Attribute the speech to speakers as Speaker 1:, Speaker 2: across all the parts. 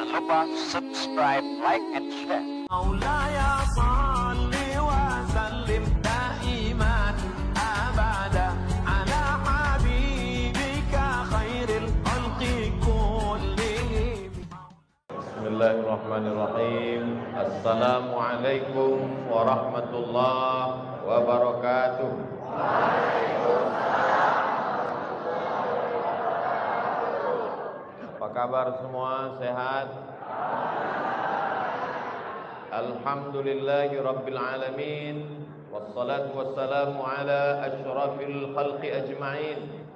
Speaker 1: Jangan lupa subscribe, like, and share.
Speaker 2: Maulaya salli wa sallim daiman abada ala habibika khairil khalqi kullihim.
Speaker 3: Bismillahirrahmanirrahim. Assalamualaikum warahmatullahi wabarakatuh. Apa kabar semua? Sehat? Alhamdulillahi rabbil alamin. Wassalatu wassalamu ala asyrafil khalqi ajma'in,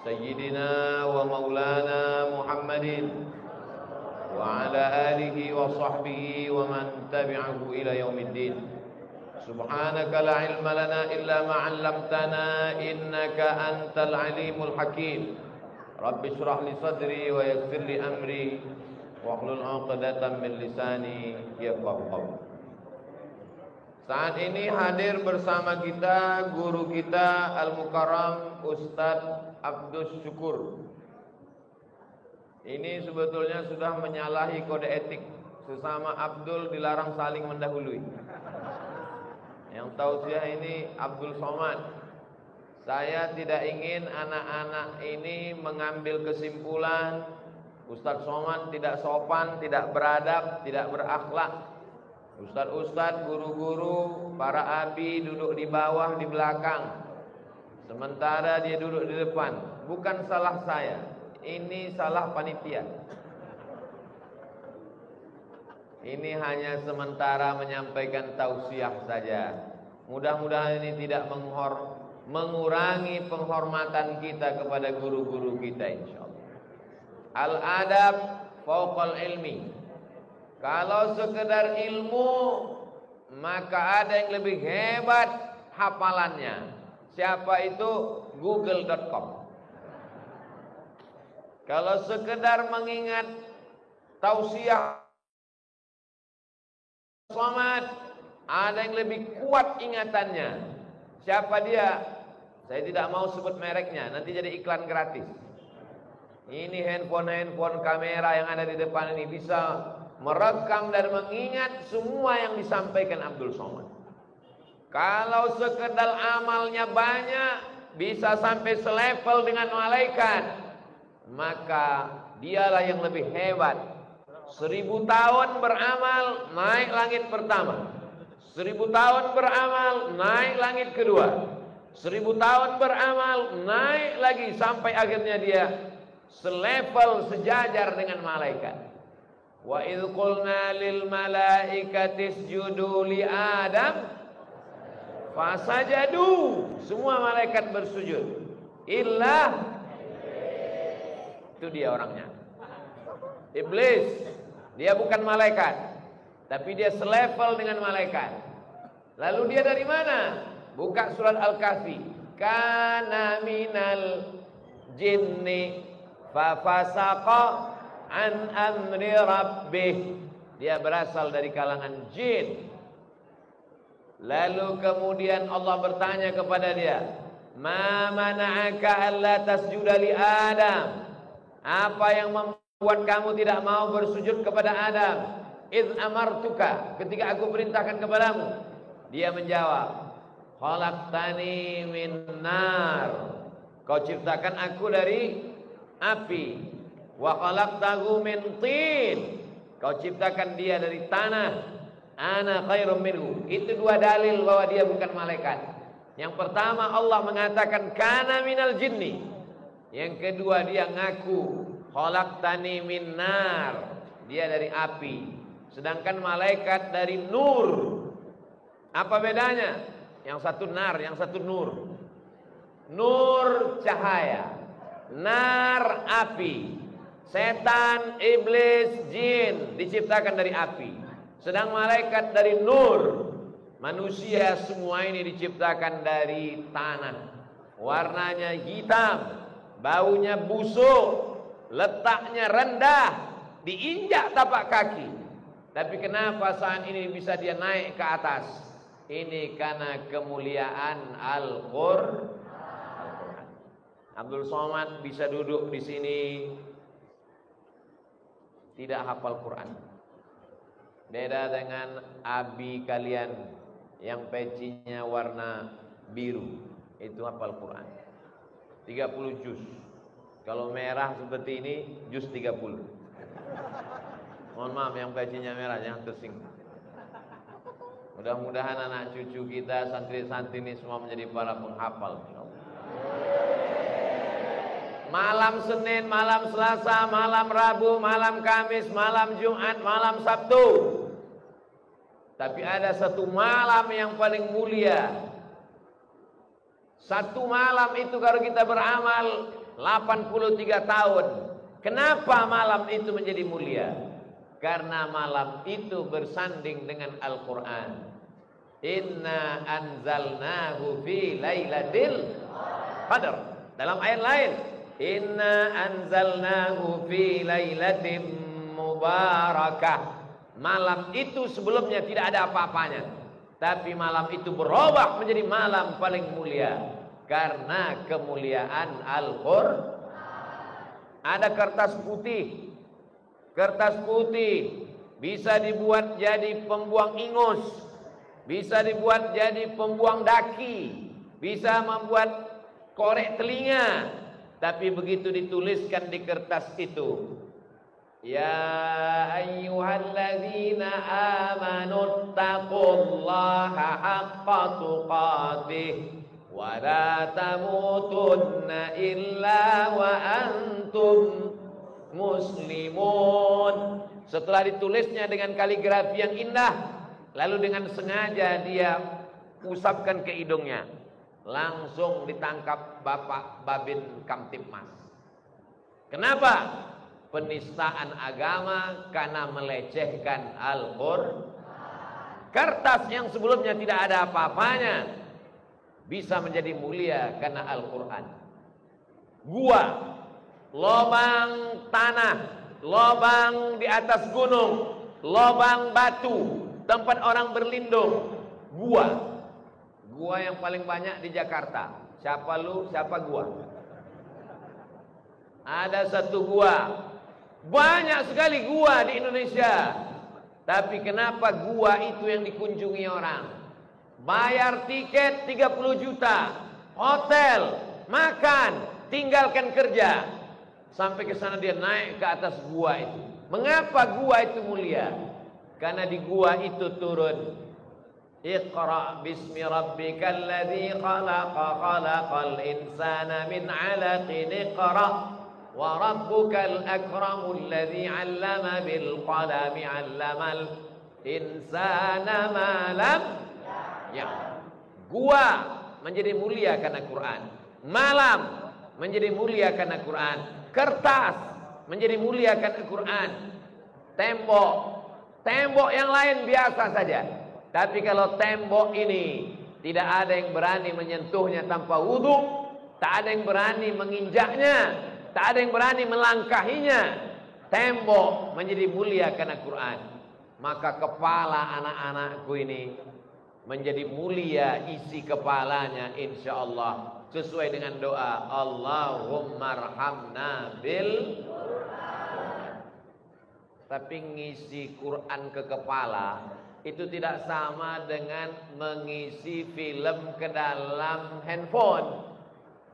Speaker 3: Sayyidina wa maulana Muhammadin wa ala alihi wa sahbihi wa man tabi'ahu ila yaumiddin. Subhanaka la ilma lana illa ma 'allamtana innaka antal alimul hakim. Rabbi shrah li sadri wa yassir li amri wahlul 'uqdatam min lisani yafqahu qawli. Saat ini hadir bersama kita guru kita Al-Mukarram Ustadz Abdus Syukur. Ini sebetulnya sudah menyalahi kode etik. Sesama Abdul dilarang saling mendahului. Yang tausiah ini Abdul Somad. Saya tidak ingin anak-anak ini mengambil kesimpulan Ustadz Somad tidak sopan, tidak beradab, tidak berakhlak. Ustadz-ustadz, guru-guru, para abi duduk di bawah, di belakang, sementara dia duduk di depan. Bukan salah saya, ini salah panitia. Ini hanya sementara menyampaikan tausiah saja. Mudah-mudahan ini tidak mengurangi penghormatan kita kepada guru-guru kita, insyaallah. Al-adab fauqal ilmi. Kalau sekedar ilmu, maka ada yang lebih hebat hafalannya. Siapa itu? Google.com. Kalau sekedar mengingat tausiah Somad, ada yang lebih kuat ingatannya. Siapa dia? Saya tidak mau sebut mereknya, nanti jadi iklan gratis. Ini handphone kamera yang ada di depan ini bisa merekam dan mengingat semua yang disampaikan Abdul Somad. Kalau sekedar amalnya banyak, bisa sampai selevel dengan malaikat, maka dialah yang lebih hebat. 1000 tahun beramal, naik langit pertama. 1000 tahun beramal, naik langit kedua. 1000 tahun beramal, naik lagi sampai akhirnya dia selevel sejajar dengan malaikat. Wa idh qulna lil malaikati isjudu li Adam fasajadu, semua malaikat bersujud illa, itu dia orangnya, iblis. Dia bukan malaikat, tapi dia selevel dengan malaikat. Lalu dia dari mana? Buka surat Al-Kahfi. Kana minal jinni fa fasaqa an amri rabbih. Dia berasal dari kalangan jin. Lalu kemudian Allah bertanya kepada dia, ma mana'aka alla tasjuda li Adam? Apa yang membuat kamu tidak mau bersujud kepada Adam? Idz amartuka, ketika aku perintahkan kepadamu. Dia menjawab, khalaqtani min nar, kau ciptakan aku dari api. Wa khalaqtahu min tin, kau ciptakan dia dari tanah. Ana khairum minhu. Itu dua dalil bahwa dia bukan malaikat. Yang pertama Allah mengatakan kana minal jinni. Yang kedua dia ngaku khalaqtani min nar, dia dari api. Sedangkan malaikat dari nur. Apa bedanya? Yang satu nar, yang satu nur. Nur cahaya, nar api. Setan, iblis, jin diciptakan dari api. Sedang malaikat dari nur. Manusia semua ini diciptakan dari tanah. Warnanya hitam, baunya busuk, letaknya rendah, diinjak tapak kaki. Tapi kenapa saat ini bisa dia naik ke atas? Ini karena kemuliaan Al-Qur'an. Abdul Somad bisa duduk di sini tidak hafal Quran. Beda dengan abi kalian yang pecinya warna biru, itu hafal Quran. 30 juz. Kalau merah seperti ini, juz 30. Mohon maaf yang pecinya merah, jangan tersinggung. Mudah-mudahan anak cucu kita, santri-santri ini semua menjadi para penghafal. Malam Senin, malam Selasa, malam Rabu, malam Kamis, malam Jumat, malam Sabtu. Tapi ada satu malam yang paling mulia. Satu malam itu kalau kita beramal 83 tahun. Kenapa malam itu menjadi mulia? Karena malam itu bersanding dengan Al-Quran. Inna anzalnahu fi lailatul qadar. Dalam ayat lain, inna anzalnahu fi lailatin mubarakah. Malam itu sebelumnya tidak ada apa-apanya, tapi malam itu berubah menjadi malam paling mulia karena kemuliaan Al-Quran. Ada kertas putih. Kertas putih bisa dibuat jadi pembuang ingus, bisa dibuat jadi pembuang daki, bisa membuat korek telinga. Tapi begitu dituliskan di kertas itu, ya ayyuhalladzina amanu taqullaha haqqa tuqatih wa la tamutunna illa wa antum muslimun. Setelah ditulisnya dengan kaligrafi yang indah, lalu dengan sengaja dia usapkan ke hidungnya, langsung ditangkap Bapak Babin Kamtipmas. Kenapa? Penistaan agama karena melecehkan Al-Quran. Kertas yang sebelumnya tidak ada apa-apanya bisa menjadi mulia karena Al-Quran. Gua, lobang tanah, lobang di atas gunung, lobang batu, tempat orang berlindung. Gua yang paling banyak di Jakarta. Siapa lu, siapa gua? Ada satu gua. Banyak sekali gua di Indonesia. Tapi kenapa gua itu yang dikunjungi orang? Bayar tiket 30 juta, hotel, makan, tinggalkan kerja. Sampai ke sana dia naik ke atas gua itu. Mengapa gua itu mulia? Karena di gua itu turun Iqra bismi rabbikal ladzi khalaqa khalaqal insana min 'alaqin iqra wa rabbukal akramul ladzi 'allama bil qalami 'allamal insana ma lam ya. Gua menjadi mulia karena Quran. Malam menjadi mulia karena Quran. Kertas menjadi mulia karena Quran. Tembok yang lain biasa saja. Tapi kalau tembok ini tidak ada yang berani menyentuhnya tanpa wudu, tak ada yang berani menginjaknya, tak ada yang berani melangkahinya. Tembok menjadi mulia karena Quran. Maka kepala anak-anakku ini menjadi mulia isi kepalanya insyaallah sesuai dengan doa Allahumma arhamna bil Quran. Tapi ngisi Quran ke kepala itu tidak sama dengan mengisi film ke dalam handphone.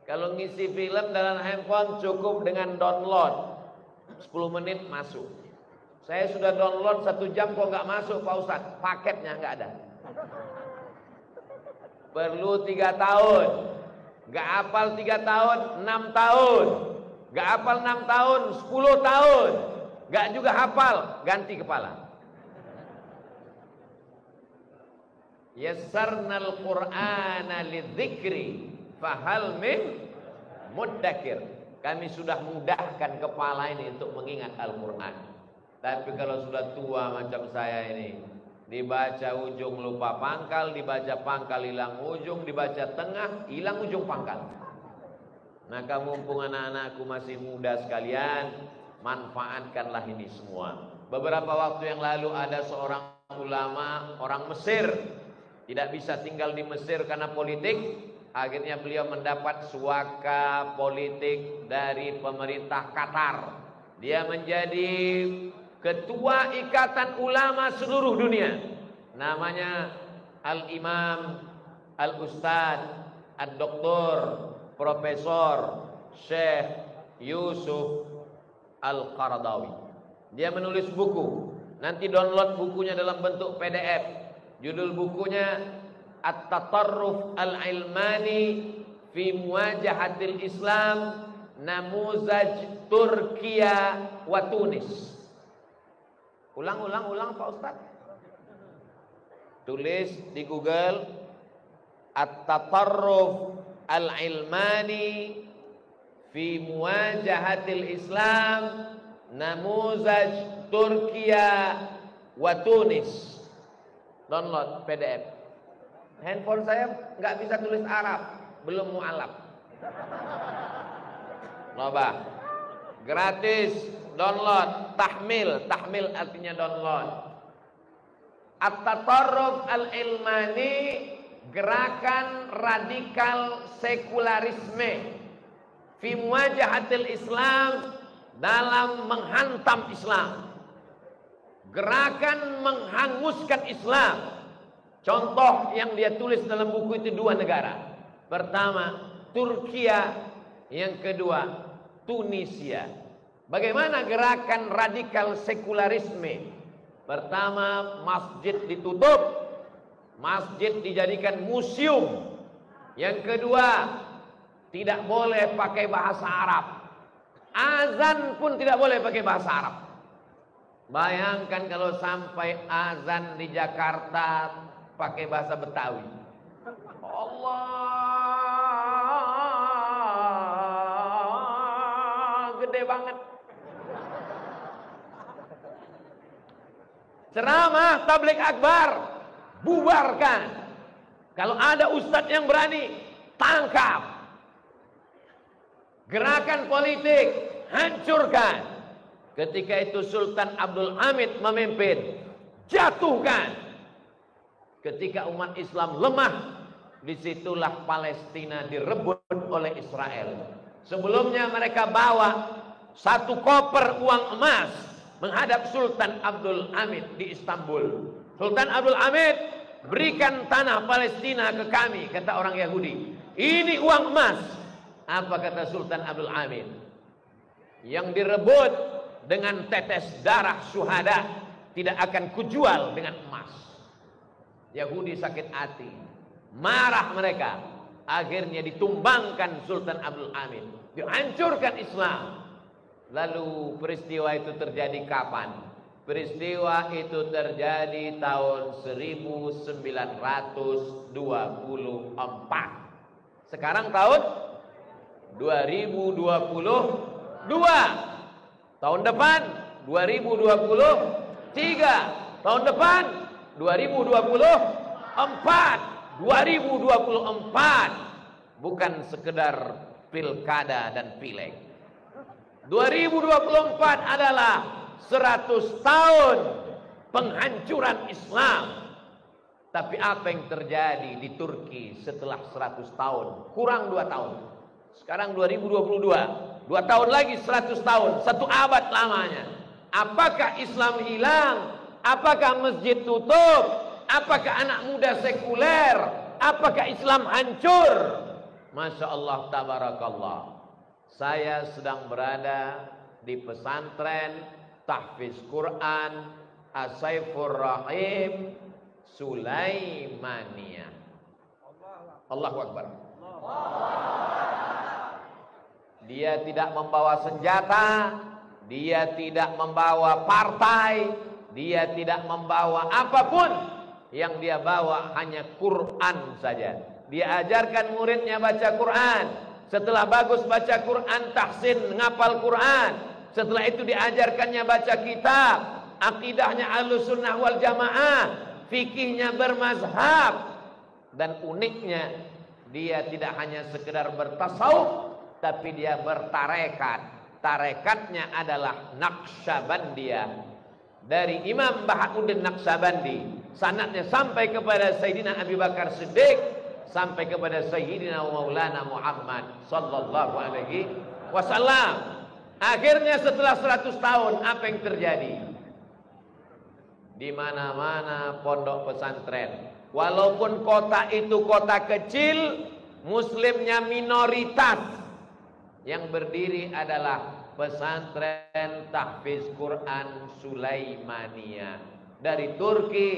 Speaker 3: Kalau ngisi film dalam handphone cukup dengan download 10 menit masuk. Saya sudah download 1 jam kok nggak masuk Pak Ustadz, paketnya nggak ada. Perlu 3 tahun. Nggak hafal 3 tahun, 6 tahun. Nggak hafal 6 tahun, 10 tahun. Nggak juga hafal, ganti kepala. Yassarnal Qur'ana lidzikri fahal min muddakir. Kami sudah mudahkan kepala ini untuk mengingat Al-Quran. Tapi kalau sudah tua macam saya ini, dibaca ujung lupa pangkal, dibaca pangkal hilang ujung, dibaca tengah hilang ujung pangkal. Maka mumpung anak-anakku masih muda sekalian, manfaatkanlah ini semua. Beberapa waktu yang lalu ada seorang ulama orang Mesir, tidak bisa tinggal di Mesir karena politik. Akhirnya beliau mendapat suaka politik dari pemerintah Qatar. Dia menjadi ketua ikatan ulama seluruh dunia, namanya Al-Imam Al-Ustadz Ad-Doktor Profesor Syekh Yusuf Al-Qaradawi. Dia menulis buku. Nanti download bukunya dalam bentuk PDF. Judul bukunya At-Tatarruf Al-Ilmani fi Muwajahatil Islam Namuzaj Turkiya wa Tunis. Ulang Pak Ustaz. Tulis di Google At-Tatarruf Al-Ilmani fi Muwajahatil Islam Namuzaj Turkiya wa Tunis. Download PDF. Handphone saya nggak bisa tulis Arab, belum mu'alaf. Coba. Gratis, download. Tahmil artinya download. At-Tatarruf Al-Ilmani, gerakan radikal sekularisme fi muwajahatil Islam, dalam menghantam Islam, gerakan menghanguskan Islam. Contoh yang dia tulis dalam buku itu 2 negara. Pertama Turkiya, yang kedua Tunisia. Bagaimana gerakan radikal sekularisme? Pertama, masjid ditutup, masjid dijadikan museum. Yang kedua, tidak boleh pakai bahasa Arab. Azan pun tidak boleh pakai bahasa Arab. Bayangkan kalau sampai azan di Jakarta pakai bahasa Betawi. Allah, gede banget. Ceramah tabligh akbar, bubarkan. Kalau ada ustadz yang berani, tangkap. Gerakan politik, hancurkan. Ketika itu Sultan Abdul Hamid memimpin, jatuhkan. Ketika umat Islam lemah, disitulah Palestina direbut oleh Israel. Sebelumnya mereka bawa 1 koper uang emas menghadap Sultan Abdul Hamid di Istanbul. Sultan Abdul Hamid, berikan tanah Palestina ke kami, kata orang Yahudi. Ini uang emas. Apa kata Sultan Abdul Hamid? Yang direbut dengan tetes darah syuhada tidak akan kujual dengan emas. Yahudi sakit hati, marah mereka. Akhirnya ditumbangkan Sultan Abdul Hamid, dihancurkan Islam. Lalu peristiwa itu terjadi kapan? Peristiwa itu terjadi tahun 1924. Sekarang tahun 2022. Tahun depan 2023. Tahun depan 2024. 2024 bukan sekedar pilkada dan pileg. 2024 adalah 100 tahun penghancuran Islam. Tapi apa yang terjadi di Turki setelah 100 tahun? Kurang 2 tahun. Sekarang 2022. 2 tahun lagi 100 tahun. 1 abad lamanya. Apakah Islam hilang? Apakah masjid tutup? Apakah anak muda sekuler? Apakah Islam hancur? Masya Allah, tabarakallah. Saya sedang berada di pesantren tahfiz Quran As-Saifur Rahim Sulaimaniyah. Allahu Akbar. Dia tidak membawa senjata, dia tidak membawa partai, dia tidak membawa apapun. Yang dia bawa hanya Quran saja. Dia ajarkan muridnya baca Quran. Setelah bagus baca Quran, tahsin ngapal Quran. Setelah itu diajarkannya baca kitab. Akidahnya Ahlussunnah wal Jamaah, fikihnya bermazhab. Dan uniknya, dia tidak hanya sekedar bertasawuf, tapi dia bertarekat. Tarekatnya adalah Naqsyabandiyah. Dari Imam Bahauddin Naqsyabandi, sanadnya sampai kepada Sayyidina Abu Bakar Siddiq, sampai kepada Sayyidina Maulana Muhammad sallallahu alaihi wasallam. Akhirnya setelah 100 tahun apa yang terjadi? di mana-mana pondok pesantren. Walaupun kota itu kota kecil, muslimnya minoritas. Yang berdiri adalah pesantren tahfiz Quran Sulaimaniyah. Dari Turki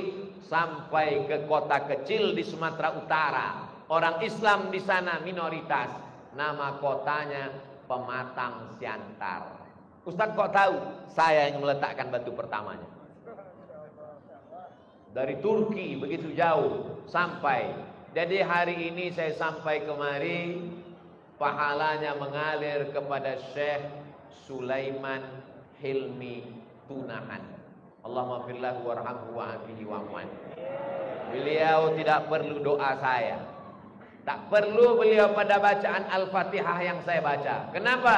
Speaker 3: sampai ke kota kecil di Sumatera Utara. Orang Islam di sana minoritas. Nama kotanya Pematang Siantar. Ustaz kok tahu? Saya yang meletakkan batu pertamanya. Dari Turki begitu jauh sampai. Jadi hari ini saya sampai kemari, pahalanya mengalir kepada Syekh Sulaiman Hilmi Tunahan. Allahumma firlahu warhamhu wa'afihi wa'afwan. Beliau tidak perlu doa saya. Tak perlu beliau pada bacaan Al-Fatihah yang saya baca. Kenapa?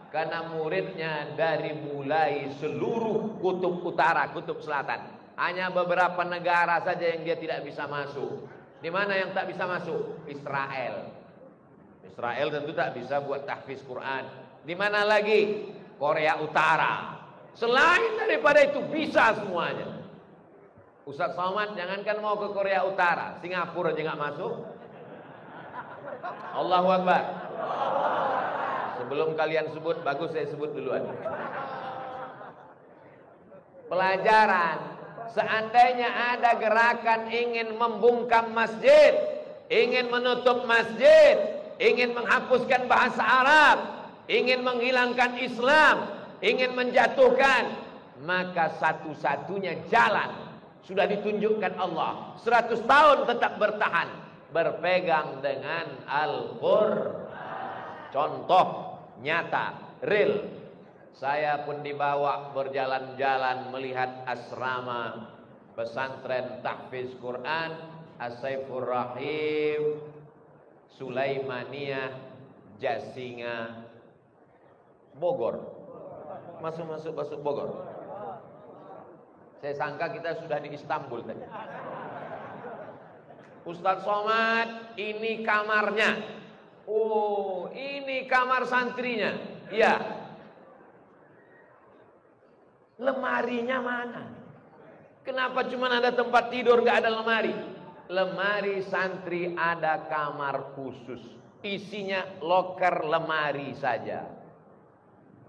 Speaker 3: Karena muridnya dari mulai seluruh kutub utara, kutub selatan. Hanya beberapa negara saja yang dia tidak bisa masuk. Di mana yang tak bisa masuk? Israel. Israel tentu tak bisa buat tahfiz Quran. Di mana lagi? Korea Utara. Selain daripada itu bisa semuanya. Ustaz Somad jangankan mau ke Korea Utara, Singapura aja nggak masuk. Allahu Akbar. Sebelum kalian sebut, bagus saya sebut duluan. Pelajaran. Seandainya ada gerakan ingin membungkam masjid, ingin menutup masjid, ingin menghapuskan bahasa Arab, ingin menghilangkan Islam, ingin menjatuhkan, maka satu-satunya jalan sudah ditunjukkan Allah. 100 tahun tetap bertahan, berpegang dengan Al-Qur'an. Contoh nyata, real. Saya pun dibawa berjalan-jalan melihat asrama pesantren tahfiz Quran As-Saifur Rahim Sulaimaniyah Jasinga Bogor. Masuk Bogor. Saya sangka kita sudah di Istanbul tadi. Ustaz Somad, ini kamarnya. Oh, ini kamar santrinya. Iya. Lemarinya mana? Kenapa cuma ada tempat tidur gak ada lemari? Lemari santri ada kamar khusus. Isinya loker lemari saja.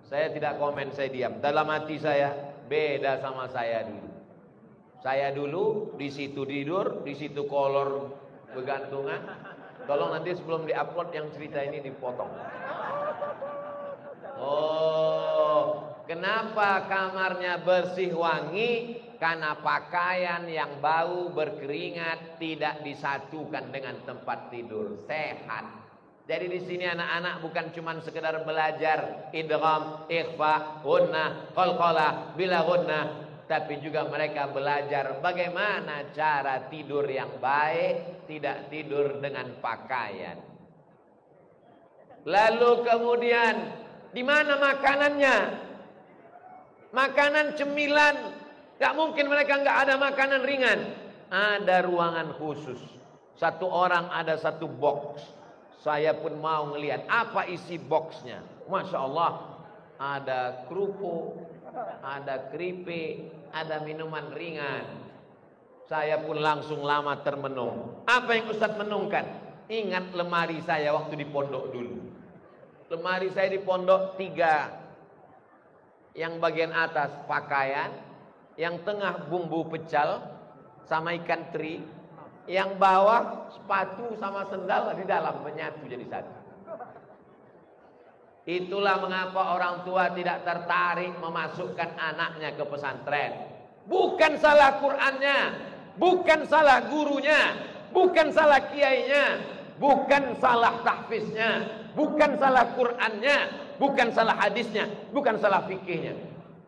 Speaker 3: Saya tidak komen, saya diam. Dalam hati saya beda sama saya dulu. Saya dulu di situ tidur, di situ kolor bergantungan. Tolong nanti sebelum diupload yang cerita ini dipotong. Oh, kenapa kamarnya bersih wangi? Karena pakaian yang bau berkeringat tidak disatukan dengan tempat tidur. Sehat. Jadi di sini anak-anak bukan cuma sekedar belajar idgham, ikhfa, gunnah, qalqalah, bila gunnah, tapi juga mereka belajar bagaimana cara tidur yang baik, tidak tidur dengan pakaian. Lalu kemudian di mana makanannya? Makanan cemilan, gak mungkin mereka gak ada makanan ringan. Ada ruangan khusus. Satu orang ada satu box. Saya pun mau ngelihat apa isi boxnya. Masya Allah, ada kerupuk, ada keripik, ada minuman ringan. Saya pun langsung lama termenung. Apa yang Ustaz menungkan? Ingat lemari saya waktu di pondok dulu. Lemari saya di pondok 3. Yang bagian atas pakaian, yang tengah bumbu pecal sama ikan teri, yang bawah sepatu sama sendal di dalam menyatu jadi satu. Itulah mengapa orang tua tidak tertarik memasukkan anaknya ke pesantren. Bukan salah Qur'annya, bukan salah gurunya, bukan salah kiainya, bukan salah tahfiznya, bukan salah Qur'annya, bukan salah hadisnya, bukan salah fikihnya,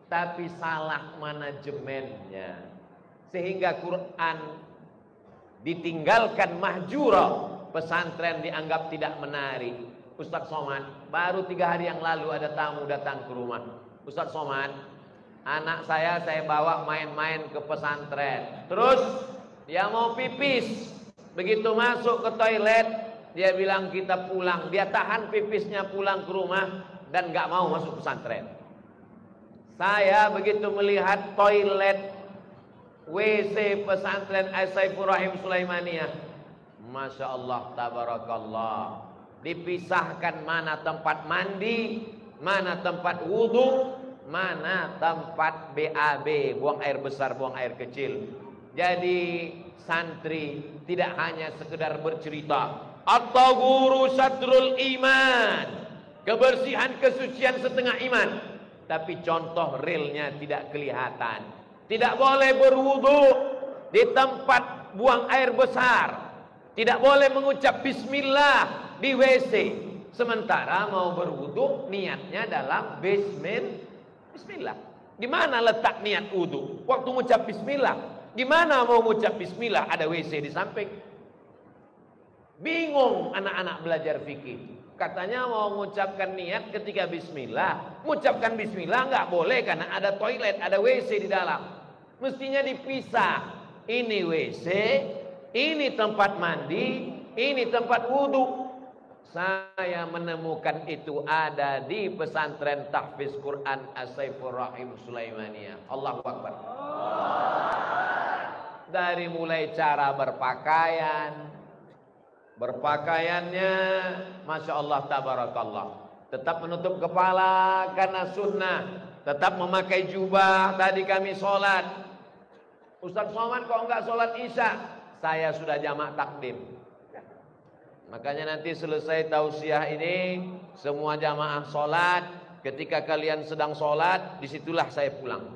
Speaker 3: tapi salah manajemennya. Sehingga Quran ditinggalkan mahjura, pesantren dianggap tidak menarik. Ustaz Somad, baru 3 hari yang lalu ada tamu datang ke rumah. Ustaz Somad, anak saya bawa main-main ke pesantren. Terus dia mau pipis. Begitu masuk ke toilet, dia bilang kita pulang. Dia tahan pipisnya pulang ke rumah dan gak mau masuk pesantren. Saya begitu melihat toilet WC pesantren Saifur Rahim Sulaimaniyah, Masya Allah, tabarakallah, dipisahkan mana tempat mandi, mana tempat wudhu, mana tempat BAB, buang air besar, buang air kecil. Jadi santri tidak hanya sekedar bercerita, at-tahuru syatrul iman, kebersihan kesucian setengah iman, tapi contoh realnya tidak kelihatan. Tidak boleh berwudu di tempat buang air besar, tidak boleh mengucap bismillah di WC, sementara mau berwudu niatnya dalam bismillah. Di mana letak niat wudu? Waktu mengucap bismillah. Di mana mau mengucap bismillah ada WC di samping? Bingung anak-anak belajar fikih. Katanya mau mengucapkan niat ketika bismillah. Mengucapkan bismillah nggak boleh karena ada toilet, ada WC di dalam. Mestinya dipisah. Ini WC, ini tempat mandi, ini tempat wudhu. Saya menemukan itu ada di pesantren tahfiz Quran Saifur Rahim Sulaimaniyah. Allahu Akbar. Dari mulai cara berpakaian, berpakaiannya Masya Allah tabarakallah, tetap menutup kepala karena sunnah, tetap memakai jubah. Tadi kami sholat, Ustaz Somad kok enggak sholat isya? Saya sudah jamak takdim. Makanya nanti selesai tausiah ini, semua jamaah sholat. Ketika kalian sedang sholat, disitulah saya pulang,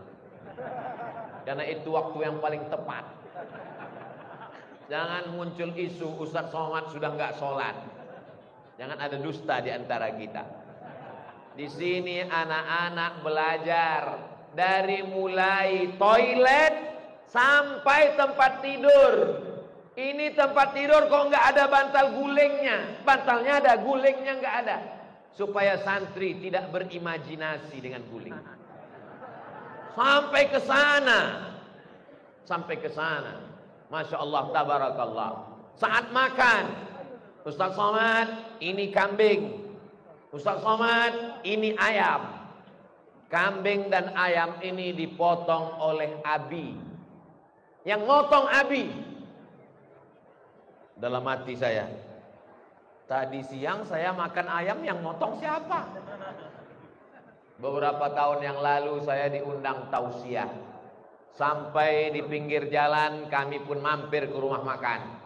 Speaker 3: karena itu waktu yang paling tepat. Jangan muncul isu Ustaz Somad sudah enggak sholat. Jangan ada dusta di antara kita. Di sini anak-anak belajar dari mulai toilet sampai tempat tidur. Ini tempat tidur kok enggak ada bantal gulingnya. Bantalnya ada, gulingnya enggak ada. Supaya santri tidak berimajinasi dengan guling. Sampai ke sana. Sampai ke sana. Masya Allah tabarakallah. Saat makan, Ustaz Somad ini kambing, Ustaz Somad ini ayam. Kambing dan ayam ini dipotong oleh Abi. Yang motong Abi. Dalam hati saya, tadi siang saya makan ayam, yang motong siapa? Beberapa tahun yang lalu saya diundang tausiah. Sampai di pinggir jalan kami pun mampir ke rumah makan.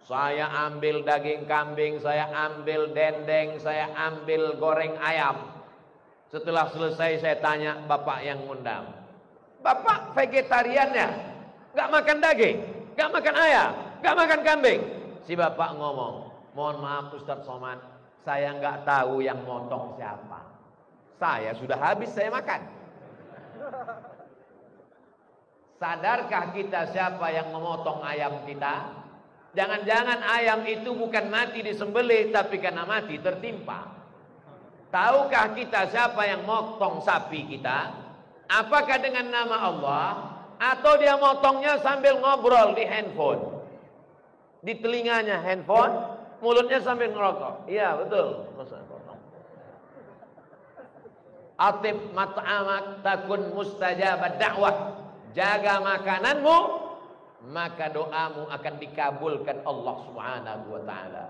Speaker 3: Saya ambil daging kambing, saya ambil dendeng, saya ambil goreng ayam. Setelah selesai saya tanya bapak yang ngundang, "Bapak vegetarian ya? Gak makan daging, gak makan ayam, gak makan kambing?" Si bapak ngomong, "Mohon maaf Ustaz Somad, saya gak tahu yang motong siapa. Saya sudah habis saya makan." Sadarkah kita siapa yang memotong ayam kita? Jangan-jangan ayam itu bukan mati disembelih, tapi karena mati tertimpa. Tahukah kita siapa yang motong sapi kita? Apakah dengan nama Allah? Atau dia motongnya sambil ngobrol di handphone? Di telinganya handphone, mulutnya sambil ngerokok. Iya betul. Atib mat'amak takun mustajabad da'wah. Jaga makananmu, maka doamu akan dikabulkan Allah Subhanahu wa taala.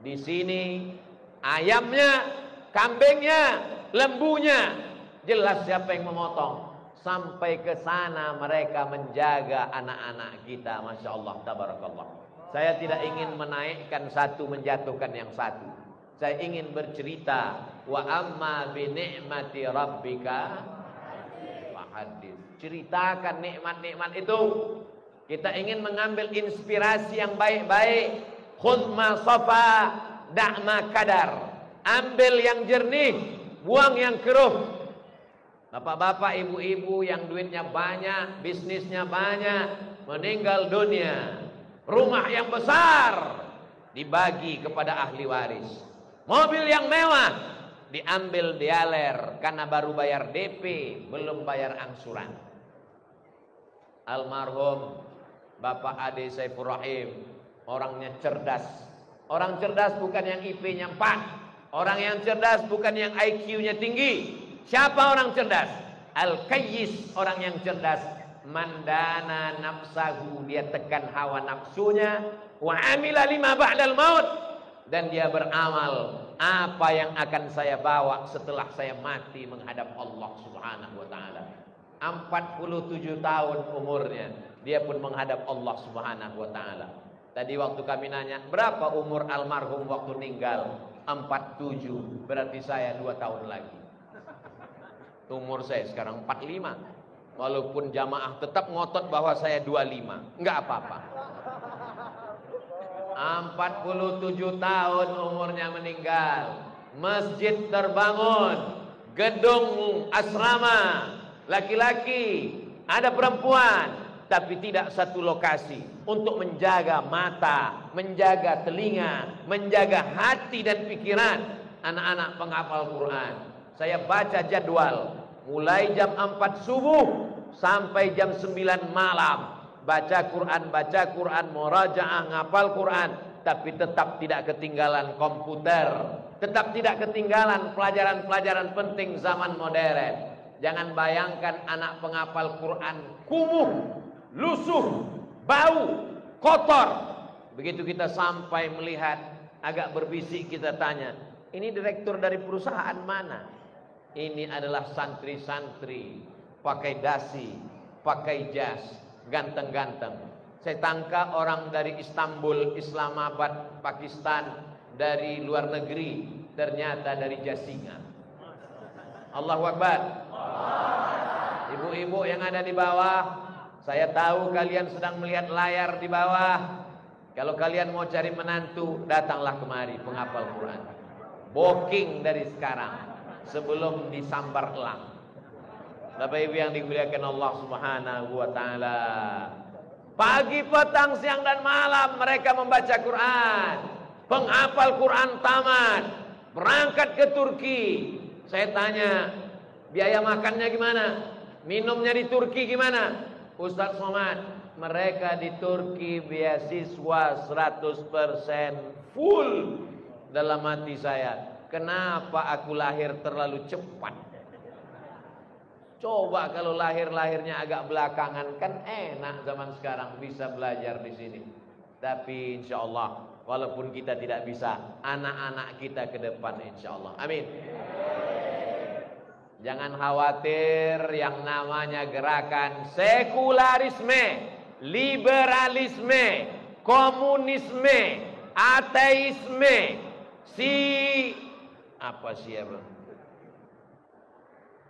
Speaker 3: Di sini ayamnya, kambingnya, lembunya, jelas siapa yang memotong. Sampai ke sana mereka menjaga anak-anak kita, Masya Allah tabarakallah. Saya tidak ingin menaikkan satu menjatuhkan yang satu. Saya ingin bercerita, wa amma bi ni'mati rabbika fahadits. Ceritakan nikmat-nikmat itu. Kita ingin mengambil inspirasi yang baik-baik. Khudh ma safa, da' ma kadar. Ambil yang jernih, buang yang keruh. Bapak-bapak, ibu-ibu yang duitnya banyak, bisnisnya banyak, meninggal dunia, rumah yang besar dibagi kepada ahli waris. Mobil yang mewah diambil dialer karena baru bayar DP, belum bayar angsuran. Almarhum Bapak Ade Saifur Rahim orangnya cerdas. Orang cerdas bukan yang IP-nya 4. Orang yang cerdas bukan yang IQ-nya tinggi. Siapa orang cerdas? Al-Qayyis, orang yang cerdas mandana nafsahu, dia tekan hawa nafsunya, wa amila lima ba'dal maut, dan dia beramal apa yang akan saya bawa setelah saya mati menghadap Allah Subhanahu wa taala. 47 tahun umurnya, dia pun menghadap Allah Subhanahu wa taala. Tadi waktu kami nanya, berapa umur almarhum waktu meninggal? 47, berarti saya 2 tahun lagi. Umur saya sekarang 45. Walaupun jamaah tetap ngotot bahwa saya 25, enggak apa-apa. 47 tahun umurnya meninggal. Masjid terbangun, gedung asrama, laki-laki, ada perempuan, tapi tidak satu lokasi untuk menjaga mata, menjaga telinga, menjaga hati dan pikiran anak-anak penghafal Quran. Saya baca jadwal mulai jam 4 subuh sampai jam 9 malam. Baca Quran, murajaah, ngapal Quran, tapi tetap tidak ketinggalan komputer, tetap tidak ketinggalan pelajaran-pelajaran penting zaman modern. Jangan bayangkan anak penghafal Quran kumuh, lusuh, bau, kotor. Begitu kita sampai melihat, agak berbisik kita tanya, ini direktur dari perusahaan mana? Ini adalah santri-santri, pakai dasi, pakai jas, ganteng-ganteng. Saya tangka orang dari Istanbul, Islamabad, Pakistan, dari luar negeri, ternyata dari Jasinga. Allahu Akbar. Ibu-ibu yang ada di bawah, saya tahu kalian sedang melihat layar di bawah. Kalau kalian mau cari menantu, datanglah kemari penghafal Quran. Booking dari sekarang sebelum disambar elang. Bapak Ibu yang dimuliakan Allah Subhanahu wa taala. Pagi, petang, siang dan malam mereka membaca Quran. Penghafal Quran tamat, berangkat ke Turki. Saya tanya, biaya makannya gimana? Minumnya di Turki gimana? Ustaz Somad, mereka di Turki beasiswa 100% full. Dalam hati saya, kenapa aku lahir terlalu cepat? Coba kalau lahirnya agak belakangan, kan enak zaman sekarang bisa belajar di sini. Tapi insya Allah, walaupun kita tidak bisa, anak-anak kita ke depan insya Allah. Amin. Jangan khawatir, yang namanya gerakan sekularisme, liberalisme, komunisme, ateisme,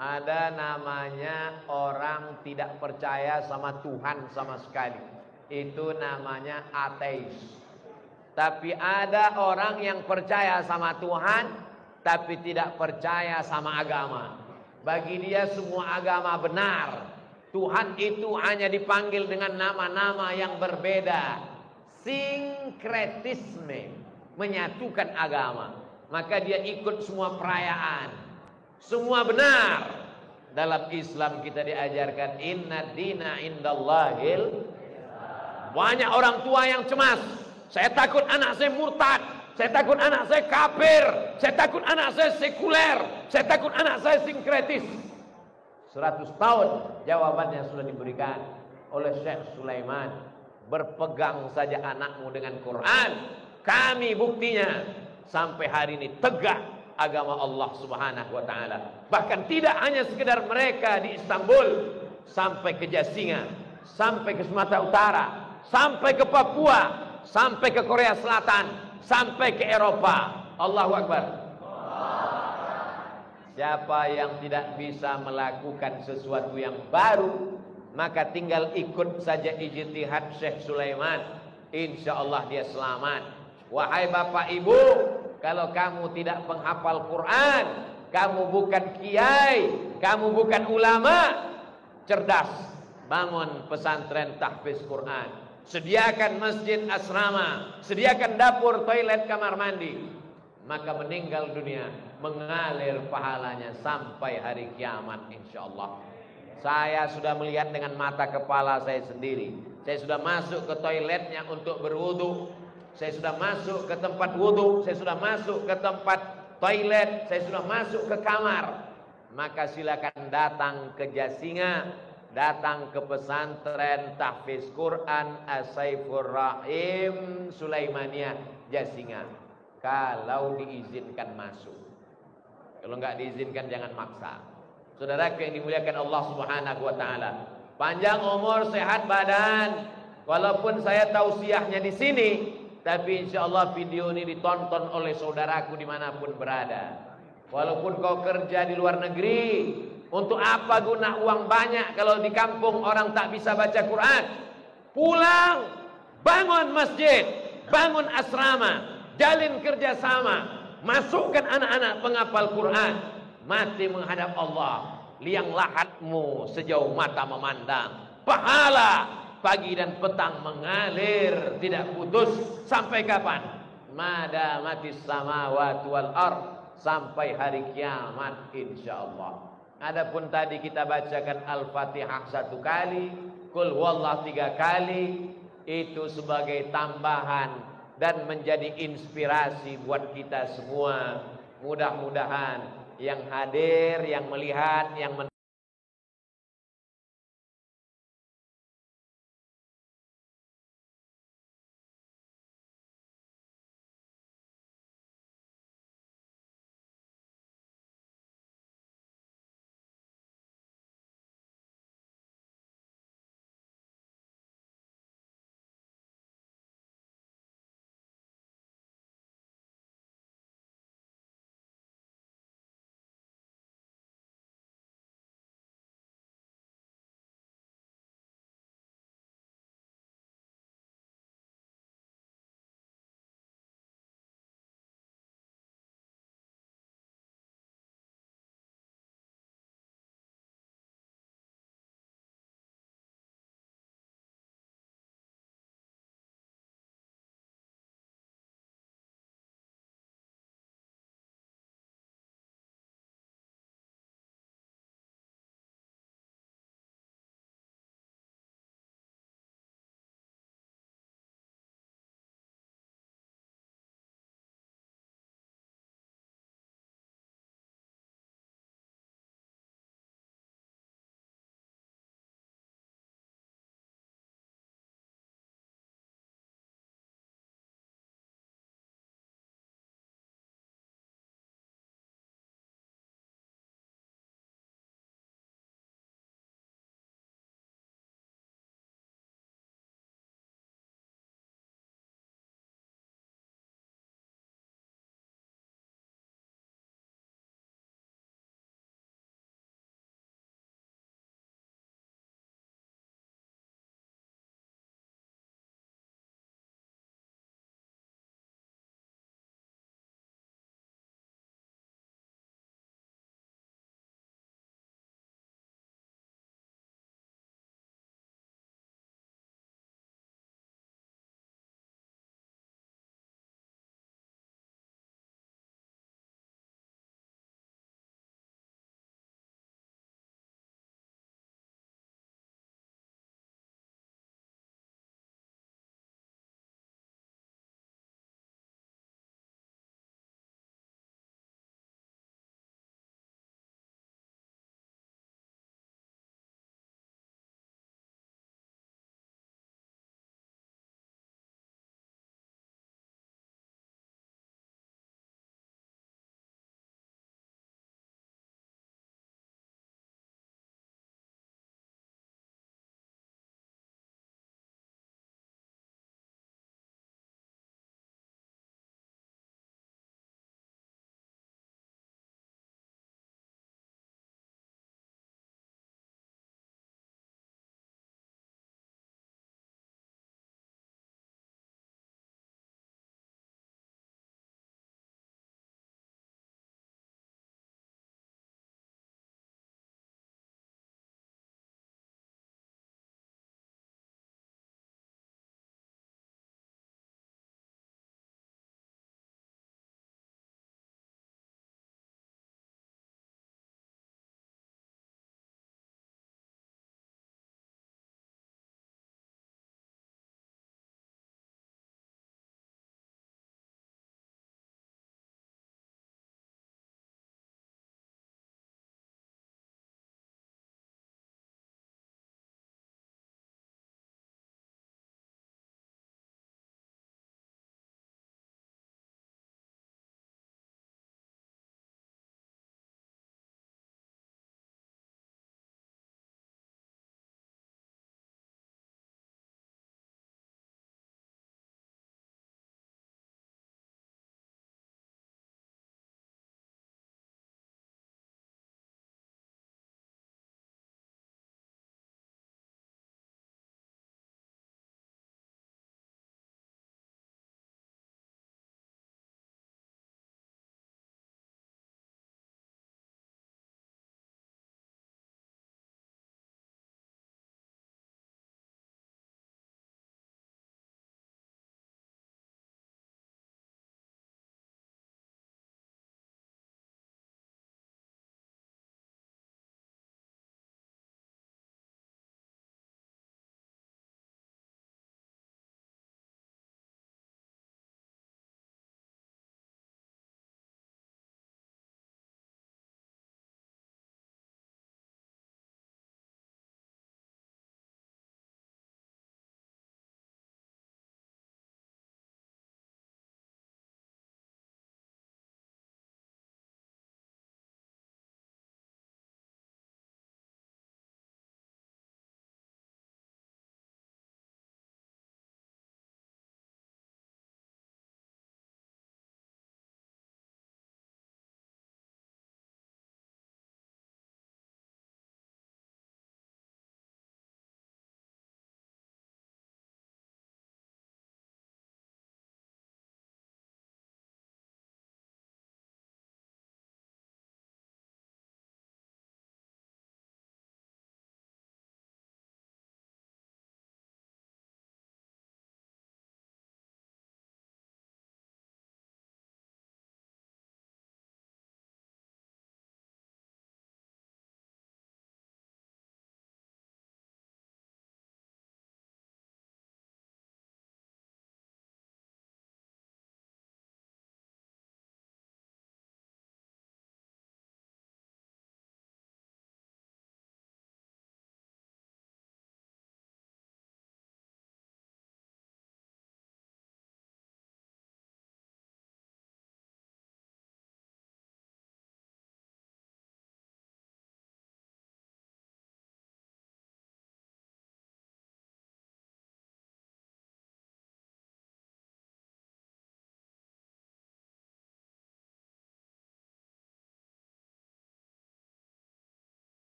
Speaker 3: ada namanya orang tidak percaya sama Tuhan sama sekali. Itu namanya ateis. Tapi ada orang yang percaya sama Tuhan, tapi tidak percaya sama agama. Bagi dia semua agama benar. Tuhan itu hanya dipanggil dengan nama-nama yang berbeda. Sinkretisme, menyatukan agama. Maka dia ikut semua perayaan. Semua benar. Dalam Islam kita diajarkan inna dina indallahil. Banyak orang tua yang cemas. Saya takut anak saya murtad. Saya takut anak saya kafir. Saya takut anak saya sekuler. Saya takut anak saya sinkretis. 100 tahun jawabannya sudah diberikan oleh Syekh Sulaiman. Berpegang saja anakmu dengan Quran. Kami buktinya sampai hari ini tegak agama Allah Subhanahu wa taala. Bahkan tidak hanya sekedar mereka di Istanbul, sampai ke Jasinga, sampai ke Sumatera Utara, sampai ke Papua, sampai ke Korea Selatan, sampai ke Eropa. Allahu Akbar. Siapa yang tidak bisa melakukan sesuatu yang baru, maka tinggal ikut saja ijtihad Syekh Sulaiman. Insya Allah dia selamat. Wahai Bapak Ibu, kalau kamu tidak penghafal Quran, kamu bukan kiai, kamu bukan ulama, cerdas, bangun pesantren tahfiz Quran, sediakan masjid asrama, sediakan dapur, toilet, kamar mandi, maka meninggal dunia mengalir pahalanya sampai hari kiamat insyaallah. Saya sudah melihat dengan mata kepala saya sendiri. Saya sudah masuk ke toiletnya untuk berwudu. Saya sudah masuk ke tempat wudu, saya sudah masuk ke tempat toilet, saya sudah masuk ke kamar. Maka silakan datang ke Jasinga, datang ke pesantren tahfiz Quran As-Saifur Rahim Sulaimaniyah Jasingan. Kalau diizinkan masuk. Kalau enggak diizinkan jangan maksa. Saudaraku yang dimuliakan Allah Subhanahu wa taala. Panjang umur, sehat badan. Walaupun saya tausiahnya di sini, tapi insyaallah video ini ditonton oleh saudaraku dimanapun berada. Walaupun kau kerja di luar negeri, untuk apa guna uang banyak kalau di kampung orang tak bisa baca Quran? Pulang, bangun masjid, bangun asrama, jalin kerjasama, masukkan anak-anak penghafal Quran, mati menghadap Allah, liang lahatmu sejauh mata memandang, pahala pagi dan petang mengalir tidak putus. Sampai kapan? Madamatis samawati wal ardh, sampai hari kiamat insyaallah. Adapun tadi kita bacakan Al-Fatihah 1 kali, Qul huwallahu 3 kali, itu sebagai tambahan dan menjadi inspirasi buat kita semua. Mudah-mudahan yang hadir, yang melihat, yang